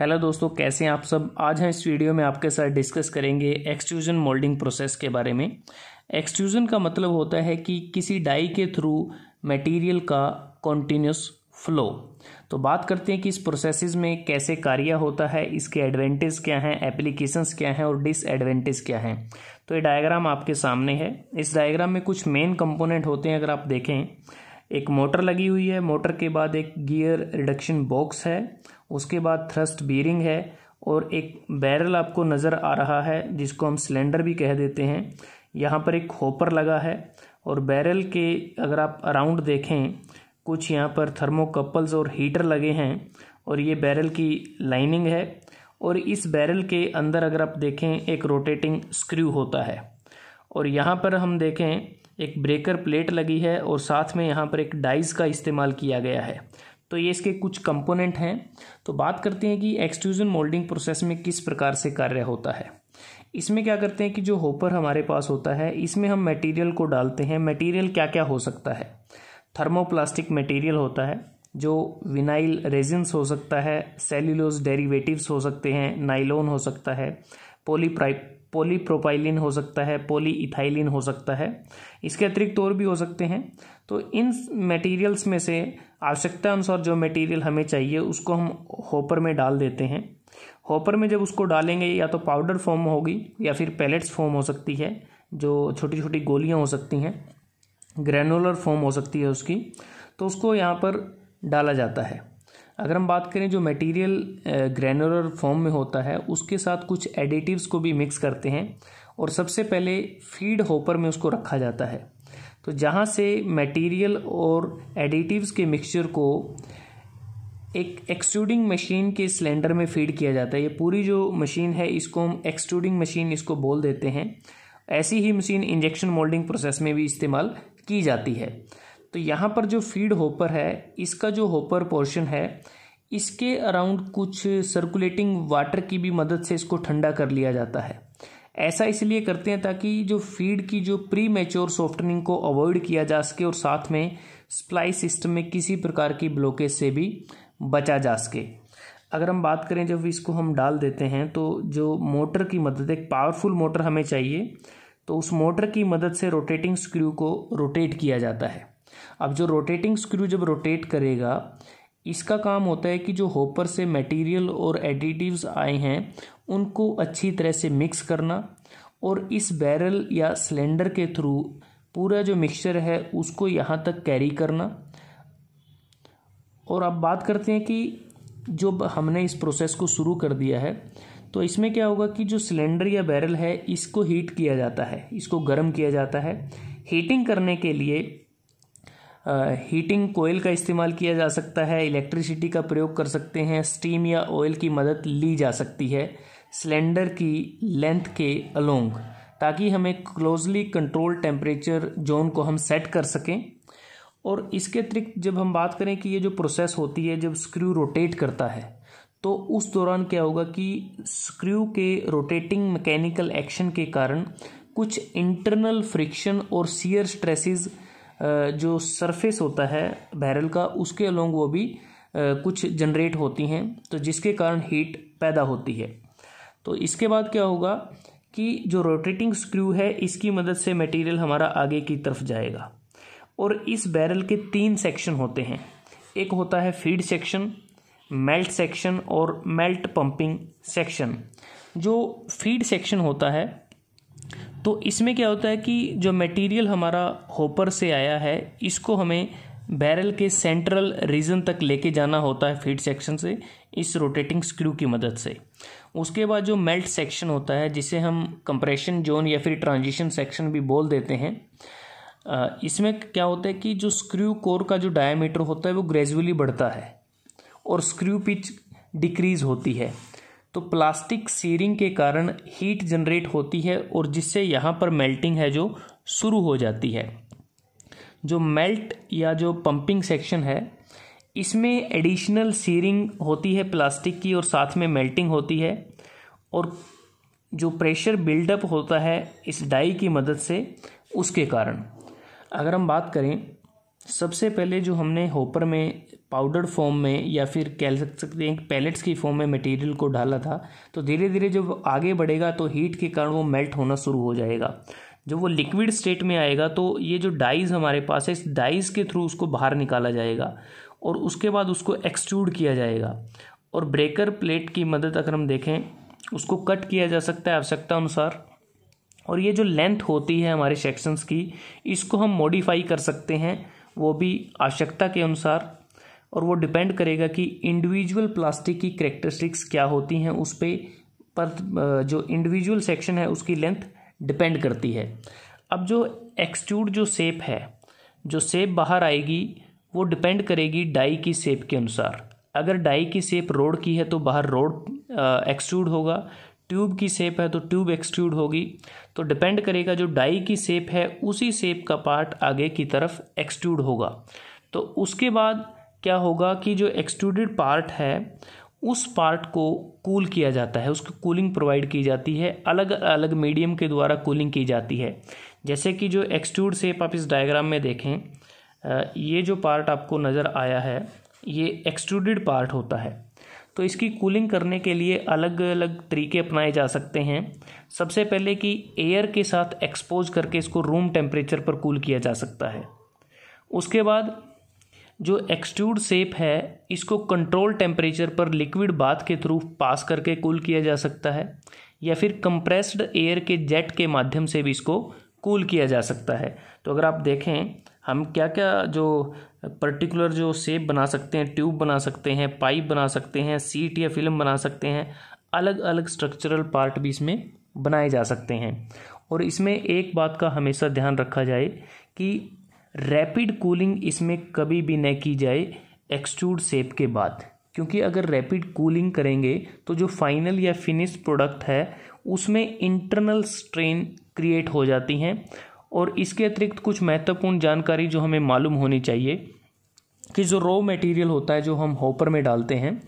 Hello दोस्तों, कैसे हैं आप सब। आज हम इस वीडियो में आपके साथ डिस्कस करेंगे एक्सट्रूजन मोल्डिंग प्रोसेस के बारे में। एक्सट्रूजन का मतलब होता है कि किसी डाई के थ्रू मटेरियल का कॉन्टिन्यूस फ्लो। तो बात करते हैं कि इस प्रोसेसेस में कैसे कार्य होता है, इसके एडवांटेज क्या हैं, एप्लीकेशंस क्या हैं और डिसएडवांटेज क्या हैं। तो ये डायग्राम आपके सामने है। इस डायग्राम में कुछ मेन कंपोनेंट होते हैं। अगर आप देखें, एक मोटर लगी हुई है, मोटर के बाद एक गियर रिडक्शन बॉक्स है, उसके बाद थ्रस्ट बीयरिंग है और एक बैरल आपको नज़र आ रहा है जिसको हम सिलेंडर भी कह देते हैं। यहाँ पर एक हॉपर लगा है और बैरल के अगर आप अराउंड देखें, कुछ यहाँ पर थर्मोकपल्स और हीटर लगे हैं और ये बैरल की लाइनिंग है। और इस बैरल के अंदर अगर आप देखें, एक रोटेटिंग स्क्रू होता है और यहाँ पर हम देखें एक ब्रेकर प्लेट लगी है और साथ में यहाँ पर एक डाइस का इस्तेमाल किया गया है। तो ये इसके कुछ कंपोनेंट हैं। तो बात करते हैं कि एक्सट्रूजन मोल्डिंग प्रोसेस में किस प्रकार से कार्य होता है। इसमें क्या करते हैं कि जो हॉपर हमारे पास होता है, इसमें हम मटेरियल को डालते हैं। मटेरियल क्या क्या हो सकता है? थर्मोप्लास्टिक मटेरियल होता है, जो विनाइल रेजिन्स हो सकता है, सेल्यूलोज डेरिवेटिव्स हो सकते हैं, नाइलॉन हो सकता है, पॉलीप्रोपाइलिन हो सकता है, पॉलीइथाइलिन हो सकता है। इसके अतिरिक्त और भी हो सकते हैं। तो इन मटेरियल्स में से आवश्यकता अनुसार जो मटेरियल हमें चाहिए उसको हम हॉपर में डाल देते हैं। हॉपर में जब उसको डालेंगे, या तो पाउडर फॉर्म होगी या फिर पैलेट्स फॉर्म हो सकती है, जो छोटी छोटी गोलियां हो सकती हैं, ग्रैनुलर फॉर्म हो सकती है उसकी। तो उसको यहाँ पर डाला जाता है। अगर हम बात करें, जो मटेरियल ग्रैनुलर फॉर्म में होता है उसके साथ कुछ एडिटिव्स को भी मिक्स करते हैं और सबसे पहले फीड हॉपर में उसको रखा जाता है। तो जहाँ से मटेरियल और एडिटिव्स के मिक्सचर को एक एक्सट्रूडिंग मशीन के सिलेंडर में फीड किया जाता है। ये पूरी जो मशीन है इसको हम एक्सट्रूडिंग मशीन इसको बोल देते हैं। ऐसी ही मशीन इंजेक्शन मोल्डिंग प्रोसेस में भी इस्तेमाल की जाती है। तो यहाँ पर जो फीड हॉपर है, इसका जो हॉपर पोर्शन है, इसके अराउंड कुछ सर्कुलेटिंग वाटर की भी मदद से इसको ठंडा कर लिया जाता है। ऐसा इसलिए करते हैं ताकि जो फीड की जो प्री मैच्योर सॉफ्टनिंग को अवॉइड किया जा सके और साथ में सप्लाई सिस्टम में किसी प्रकार की ब्लॉकेज से भी बचा जा सके। अगर हम बात करें, जब इसको हम डाल देते हैं तो जो मोटर की मदद, एक पावरफुल मोटर हमें चाहिए, तो उस मोटर की मदद से रोटेटिंग स्क्रू को रोटेट किया जाता है। अब जो रोटेटिंग स्क्रू जब रोटेट करेगा, इसका काम होता है कि जो हॉपर से मटेरियल और एडिटिव्स आए हैं उनको अच्छी तरह से मिक्स करना और इस बैरल या सिलेंडर के थ्रू पूरा जो मिक्सचर है उसको यहाँ तक कैरी करना। और अब बात करते हैं कि जो हमने इस प्रोसेस को शुरू कर दिया है, तो इसमें क्या होगा कि जो सिलेंडर या बैरल है इसको हीट किया जाता है, इसको गर्म किया जाता है। हीटिंग करने के लिए हीटिंग कोयल का इस्तेमाल किया जा सकता है, इलेक्ट्रिसिटी का प्रयोग कर सकते हैं, स्टीम या ऑयल की मदद ली जा सकती है सिलेंडर की लेंथ के अलोंग, ताकि हमें क्लोजली कंट्रोल टेम्परेचर जोन को हम सेट कर सकें। और इसके अतिरिक्त जब हम बात करें कि ये जो प्रोसेस होती है, जब स्क्रू रोटेट करता है, तो उस दौरान क्या होगा कि स्क्रू के रोटेटिंग मैकेनिकल एक्शन के कारण कुछ इंटरनल फ्रिक्शन और शियर स्ट्रेसेस जो सरफेस होता है बैरल का, उसके अलोंग वो भी कुछ जनरेट होती हैं, तो जिसके कारण हीट पैदा होती है। तो इसके बाद क्या होगा कि जो रोटेटिंग स्क्रू है इसकी मदद से मटेरियल हमारा आगे की तरफ जाएगा। और इस बैरल के 3 सेक्शन होते हैं। एक होता है फीड सेक्शन, मेल्ट सेक्शन और मेल्ट पंपिंग सेक्शन। जो फीड सेक्शन होता है, तो इसमें क्या होता है कि जो मटेरियल हमारा हॉपर से आया है इसको हमें बैरल के सेंट्रल रीजन तक लेके जाना होता है फीड सेक्शन से, इस रोटेटिंग स्क्रू की मदद से। उसके बाद जो मेल्ट सेक्शन होता है, जिसे हम कंप्रेशन जोन या फिर ट्रांजिशन सेक्शन भी बोल देते हैं, इसमें क्या होता है कि जो स्क्रू कोर का जो डायमीटर होता है वो ग्रेजुअली बढ़ता है और स्क्रू पिच डिक्रीज होती है। तो प्लास्टिक सीरिंग के कारण हीट जनरेट होती है और जिससे यहाँ पर मेल्टिंग है जो शुरू हो जाती है। जो मेल्ट या जो पंपिंग सेक्शन है, इसमें एडिशनल सीरिंग होती है प्लास्टिक की और साथ में मेल्टिंग होती है और जो प्रेशर बिल्डअप होता है इस डाई की मदद से, उसके कारण। अगर हम बात करें, सबसे पहले जो हमने हॉपर में पाउडर फॉर्म में या फिर कह सकते हैं पैलेट्स की फॉर्म में मटेरियल को डाला था, तो धीरे धीरे जब आगे बढ़ेगा तो हीट के कारण वो मेल्ट होना शुरू हो जाएगा। जब वो लिक्विड स्टेट में आएगा तो ये जो डाइज हमारे पास है, इस डाइज के थ्रू उसको बाहर निकाला जाएगा और उसके बाद उसको एक्सट्रूड किया जाएगा। और ब्रेकर प्लेट की मदद अगर हम देखें, उसको कट किया जा सकता है आवश्यकता अनुसार। और ये जो लेंथ होती है हमारे सेक्शंस की, इसको हम मॉडिफाई कर सकते हैं, वो भी आवश्यकता के अनुसार। और वो डिपेंड करेगा कि इंडिविजुअल प्लास्टिक की कैरेक्टरिस्टिक्स क्या होती हैं, उस पर जो इंडिविजुअल सेक्शन है उसकी लेंथ डिपेंड करती है। अब जो एक्सट्रूड जो शेप है, जो शेप बाहर आएगी वो डिपेंड करेगी डाई की शेप के अनुसार। अगर डाई की शेप रोड की है तो बाहर रोड एक्सट्रूड होगा, ट्यूब की शेप है तो ट्यूब एक्सट्रूड होगी। तो डिपेंड करेगा जो डाई की शेप है उसी शेप का पार्ट आगे की तरफ एक्सट्रूड होगा। तो उसके बाद क्या होगा कि जो एक्सट्रूडेड पार्ट है उस पार्ट को कूल किया जाता है, उसको कूलिंग प्रोवाइड की जाती है, अलग अलग मीडियम के द्वारा कूलिंग की जाती है। जैसे कि जो एक्सट्रूड शेप आप इस डायग्राम में देखें, ये जो पार्ट आपको नज़र आया है ये एक्सट्रूडेड पार्ट होता है। तो इसकी कूलिंग करने के लिए अलग अलग तरीके अपनाए जा सकते हैं। सबसे पहले कि एयर के साथ एक्सपोज करके इसको रूम टेम्परेचर पर कूल किया जा सकता है। उसके बाद जो एक्सट्रूड शेप है इसको कंट्रोल टेम्परेचर पर लिक्विड बाथ के थ्रू पास करके कूल किया जा सकता है, या फिर कंप्रेस्ड एयर के जेट के माध्यम से भी इसको कूल किया जा सकता है। तो अगर आप देखें हम क्या क्या जो पर्टिकुलर जो शेप बना सकते हैं, ट्यूब बना सकते हैं, पाइप बना सकते हैं, सीट या फिल्म बना सकते हैं, अलग अलग स्ट्रक्चरल पार्ट भी इसमें बनाए जा सकते हैं। और इसमें एक बात का हमेशा ध्यान रखा जाए कि रैपिड कूलिंग इसमें कभी भी न की जाए एक्सट्रूड शेप के बाद, क्योंकि अगर रैपिड कूलिंग करेंगे तो जो फाइनल या फिनिश्ड प्रोडक्ट है उसमें इंटरनल स्ट्रेन क्रिएट हो जाती हैं। और इसके अतिरिक्त कुछ महत्वपूर्ण जानकारी जो हमें मालूम होनी चाहिए कि जो रॉ मटेरियल होता है जो हम हॉपर में डालते हैं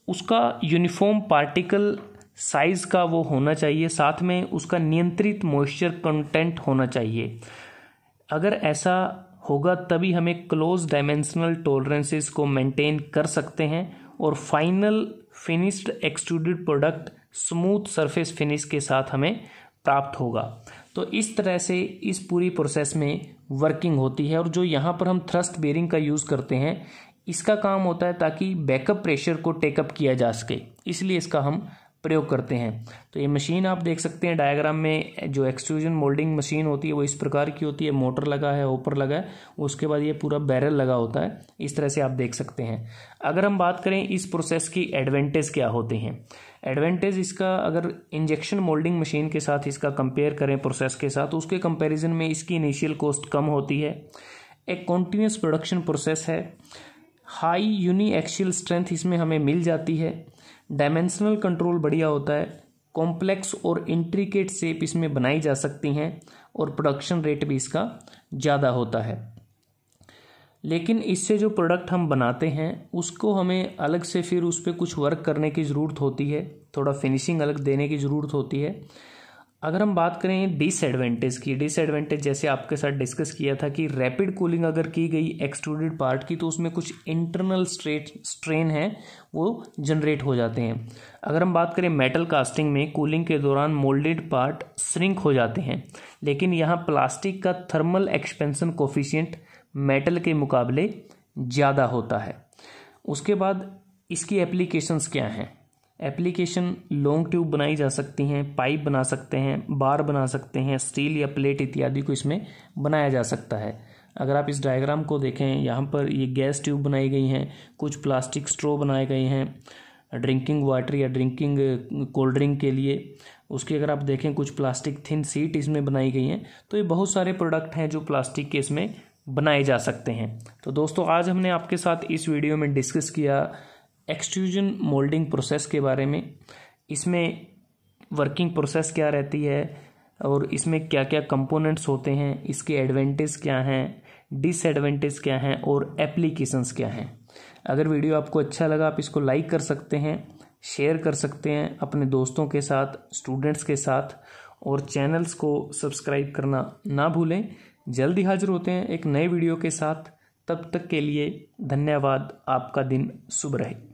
उसका यूनिफॉर्म पार्टिकल साइज़ का वो होना चाहिए, साथ में उसका नियंत्रित मॉइस्चर कंटेंट होना चाहिए। अगर ऐसा होगा तभी हमें क्लोज डायमेंशनल टॉलरेंसेस को मेंटेन कर सकते हैं और final finished extruded product smooth surface finish के साथ हमें प्राप्त होगा। तो इस तरह से इस पूरी प्रोसेस में वर्किंग होती है। और जो यहाँ पर हम थ्रस्ट बेरिंग का यूज़ करते हैं इसका काम होता है ताकि बैकअप प्रेशर को टेकअप किया जा सके, इसलिए इसका हम प्रयोग करते हैं। तो ये मशीन आप देख सकते हैं डायग्राम में, जो एक्सट्रूजन मोल्डिंग मशीन होती है वो इस प्रकार की होती है, मोटर लगा है, ऊपर लगा है, उसके बाद ये पूरा बैरल लगा होता है, इस तरह से आप देख सकते हैं। अगर हम बात करें इस प्रोसेस की एडवांटेज क्या होते हैं, एडवांटेज इसका अगर इंजेक्शन मोल्डिंग मशीन के साथ इसका कंपेयर करें प्रोसेस के साथ, उसके कंपैरिजन में इसकी इनिशियल कॉस्ट कम होती है। एक कॉन्टिन्यूस प्रोडक्शन प्रोसेस है, हाई यूनी एक्सियल स्ट्रेंथ इसमें हमें मिल जाती है, डायमेंशनल कंट्रोल बढ़िया होता है, कॉम्प्लेक्स और इंट्रिकेट शेप इसमें बनाई जा सकती हैं और प्रोडक्शन रेट भी इसका ज़्यादा होता है। लेकिन इससे जो प्रोडक्ट हम बनाते हैं उसको हमें अलग से फिर उस पर कुछ वर्क करने की ज़रूरत होती है, थोड़ा फिनिशिंग अलग देने की ज़रूरत होती है। अगर हम बात करें डिसएडवांटेज की, डिसएडवांटेज जैसे आपके साथ डिस्कस किया था कि रैपिड कूलिंग अगर की गई एक्सट्रूडेड पार्ट की तो उसमें कुछ इंटरनल स्ट्रेन है वो जनरेट हो जाते हैं। अगर हम बात करें मेटल कास्टिंग में कूलिंग के दौरान मोल्डेड पार्ट श्रिंक हो जाते हैं, लेकिन यहाँ प्लास्टिक का थर्मल एक्सपेंशन कोफिशिएंट मेटल के मुकाबले ज़्यादा होता है। उसके बाद इसकी एप्लीकेशंस क्या हैं, एप्लीकेशन लॉन्ग ट्यूब बनाई जा सकती हैं, पाइप बना सकते हैं, बार बना सकते हैं, स्टील या प्लेट इत्यादि को इसमें बनाया जा सकता है। अगर आप इस डायग्राम को देखें यहाँ पर ये गैस ट्यूब बनाई गई हैं, कुछ प्लास्टिक स्ट्रॉ बनाए गए हैं ड्रिंकिंग वाटर या ड्रिंकिंग कोल्ड ड्रिंक के लिए। उसकी अगर आप देखें कुछ प्लास्टिक थिन सीट इसमें बनाई गई हैं। तो ये बहुत सारे प्रोडक्ट हैं जो प्लास्टिक के इसमें बनाए जा सकते हैं। तो दोस्तों आज हमने आपके साथ इस वीडियो में डिस्कस किया एक्सट्रूजन मोल्डिंग प्रोसेस के बारे में, इसमें वर्किंग प्रोसेस क्या रहती है और इसमें क्या क्या कंपोनेंट्स होते हैं, इसके एडवांटेज क्या हैं, डिसएडवांटेज क्या हैं और एप्लीकेशंस क्या हैं। अगर वीडियो आपको अच्छा लगा आप इसको लाइक कर सकते हैं, शेयर कर सकते हैं अपने दोस्तों के साथ, स्टूडेंट्स के साथ, और चैनल्स को सब्सक्राइब करना ना भूलें। जल्दी हाजिर होते हैं एक नए वीडियो के साथ। तब तक के लिए धन्यवाद। आपका दिन शुभ रहे।